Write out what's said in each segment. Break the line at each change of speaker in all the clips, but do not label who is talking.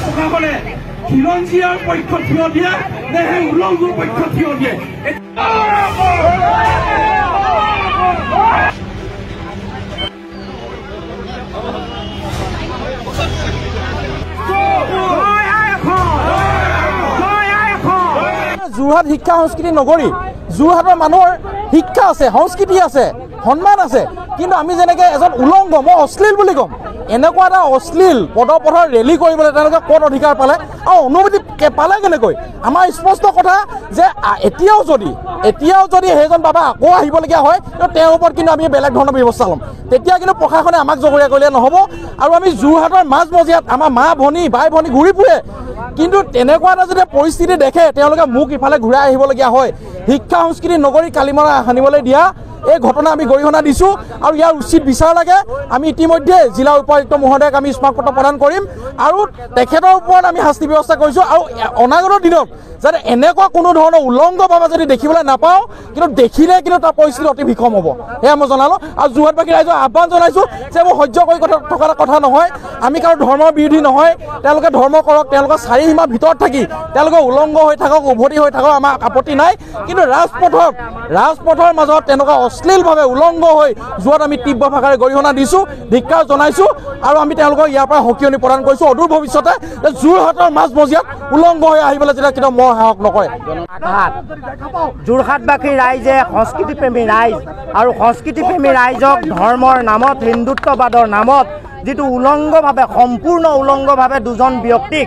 প্ৰশাসনে খিলঞ্জীয়াৰ পক্ষত থিয় দিয়ে নে সেই উলংগুৰ পক্ষত থিয় দিয়ে?
যোৰহাট শিক্ষা সংস্কৃতি নগৰী, যোৰহাটৰ মানুহৰ শিক্ষা আছে, সংস্কৃতি আছে, সন্মান আছে, কিন্তু আমি যেনেকৈ এজন উলংগ, মই অশ্লীল বুলি ক'ম, এনেকুৱা এটা অশ্লীল পদপথৰ ৰেলী কৰিবলৈ তেওঁলোকে ক'ত অধিকাৰ পালে আৰু অনুমতি পালে কেনেকৈ? আমাৰ স্পষ্ট কথা যে এতিয়াও যদি সেইজন বাবা আকৌ আহিবলগীয়া হয় তেওঁৰ ওপৰত কিন্তু আমি বেলেগ ধৰণৰ ব্যৱস্থা ল'ম। তেতিয়া কিন্তু প্ৰশাসনে আমাক জগৰীয়া কৰিলে নহ'ব। আৰু আমি যোৰহাটৰ মাজমজিয়াত আমাৰ মা ভনী বাই ভনী ঘূৰি ফুৰে, কিন্তু তেনেকুৱা এটা যদি পৰিস্থিতি দেখে তেওঁলোকে মুখ ইফালে ঘূৰাই আহিবলগীয়া হয়। শিক্ষা সংস্কৃতি নগৰী কালিমৰা সানিবলৈ দিয়া এই ঘটনা আমি গৰিহণা দিছোঁ আৰু ইয়াৰ উচিত বিচাৰ লাগে। আমি ইতিমধ্যে জিলা উপায়ুক্ত মহোদয়ক আমি স্মাৰকপত্ৰ প্ৰদান কৰিম আৰু তেখেতৰ ওপৰত আমি শাস্তি ব্যৱস্থা কৰিছোঁ। আৰু অনাগত দিনত যাতে এনেকুৱা কোনো ধৰণৰ উলংগ বাবা যদি দেখিবলৈ নাপাওঁ, কিন্তু দেখিলে কিন্তু তাৰ পৰিস্থিতি অতি বিষম হ'ব, সেয়া মই জনালোঁ। আৰু যোৰহাটবাসী ৰাইজক আহ্বান জনাইছোঁ যে মই সহ্য কৰি থকা কথা নহয়, আমি কাৰো ধৰ্মৰ বিৰোধী নহয়, তেওঁলোকে ধৰ্ম কৰক, তেওঁলোকৰ চাৰিসীমাৰ ভিতৰত থাকি তেওঁলোকে উলংগ হৈ থাকক, উভতি হৈ থাকক, আমাৰ আপত্তি নাই। কিন্তু ৰাজপথৰ মাজত তেনেকুৱা অশ্লীলভাৱে উলংগ হৈ যোৱাত আমি তীব্ৰ ভাষাৰে গৰিহণা দিছোঁ, ধিক্কাৰ জনাইছোঁ আৰু আমি তেওঁলোকক ইয়াৰ পৰা সকিয়নি প্ৰদান কৰিছোঁ। অদূৰ ভৱিষ্যতে যোৰহাটৰ মাজমজিয়াত উলংগ হৈ আহিবলৈ যেতিয়া কেতিয়াও মই সাহস নকৰে।
যোৰহাটবাসী ৰাইজে সংস্কৃতিপ্ৰেমী ৰাইজ আৰু সংস্কৃতিপ্ৰেমী ৰাইজক ধৰ্মৰ নামত, হিন্দুত্ববাদৰ নামত যিটো উলংগভাৱে, সম্পূৰ্ণ উলংগভাৱে দুজন ব্যক্তিক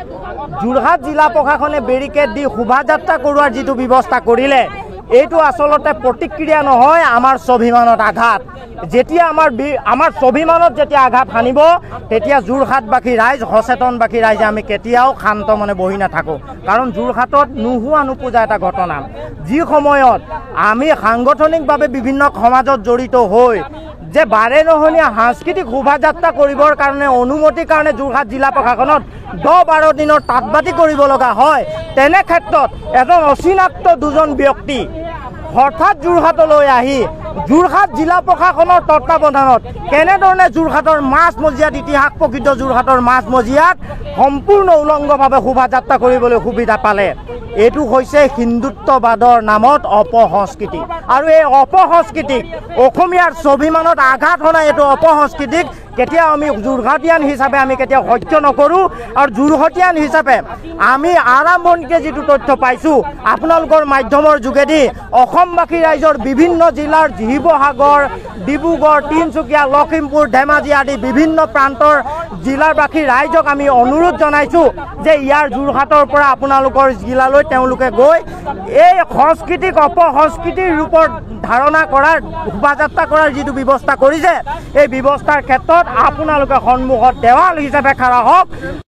যোৰহাট জিলা প্ৰশাসনে বেৰিকেড দি শোভাযাত্ৰা কৰোৱাৰ যিটো ব্যৱস্থা কৰিলে, এইটো আচলতে প্ৰতিক্ৰিয়া নহয়, আমাৰ স্বাভিমানত আঘাত। যেতিয়া আমাৰ স্বাভিমানত যেতিয়া আঘাত সানিব, তেতিয়া যোৰহাটবাসী ৰাইজ, সচেতনবাসী ৰাইজে আমি কেতিয়াও শান্ত মনে বহি নাথাকোঁ। কাৰণ যোৰহাটত নোহোৱা নোপোজা এটা ঘটনা, যি সময়ত আমি সাংগঠনিকভাৱে বিভিন্ন সমাজত জড়িত হৈ যে বাৰে নহনীয়া সাংস্কৃতিক শোভাযাত্ৰা কৰিবৰ কাৰণে অনুমতিৰ কাৰণে যোৰহাট জিলা প্ৰশাসনত 10-12 দিনৰ তাঁতবাতি কৰিব লগা হয়, তেনে ক্ষেত্ৰত এজন অচিনাক্ত দুজন ব্যক্তি হঠাৎ যোৰহাটলৈ আহি যোৰহাট জিলা প্ৰশাসনৰ তত্বাৱধানত কেনেধৰণে যোৰহাটৰ মাজমজিয়াত, ইতিহাস প্ৰসিদ্ধ যোৰহাটৰ মাজমজিয়াত সম্পূৰ্ণ উলংগভাৱে শোভাযাত্ৰা কৰিবলৈ সুবিধা পালে, এইটো হৈছে হিন্দুত্ববাদৰ নামত অপসংস্কৃতি। আৰু এই অপসংস্কৃতিক, অসমীয়াৰ স্বাভিমানত আঘাত সনাই এইটো অপসংস্কৃতিক কেতিয়াও আমি যোৰহাটীয়ান হিচাপে আমি কেতিয়াও সহ্য নকৰোঁ। আৰু যোৰহাটীয়ান হিচাপে আমি আৰম্ভণিতে যিটো তথ্য পাইছোঁ আপোনালোকৰ মাধ্যমৰ যোগেদি, অসমবাসী ৰাইজৰ বিভিন্ন জিলাৰ শিৱসাগৰ, ডিব্ৰুগড়, তিনিচুকীয়া, লখিমপুৰ, ধেমাজি আদি বিভিন্ন প্ৰান্তৰ জিলাৰবাসী ৰাইজক আমি অনুৰোধ জনাইছোঁ যে ইয়াৰ যোৰহাটৰ পৰা আপোনালোকৰ জিলালৈ তেওঁলোকে গৈ এই সংস্কৃতিক অপসংস্কৃতিৰ ৰূপত ধাৰণা কৰাৰ, শোভাযাত্ৰা কৰাৰ যিটো ব্যৱস্থা কৰিছে, এই ব্যৱস্থাৰ ক্ষেত্ৰত আপোনালোকে সন্মুখত দেৱাল হিচাপে খাৰা হওক।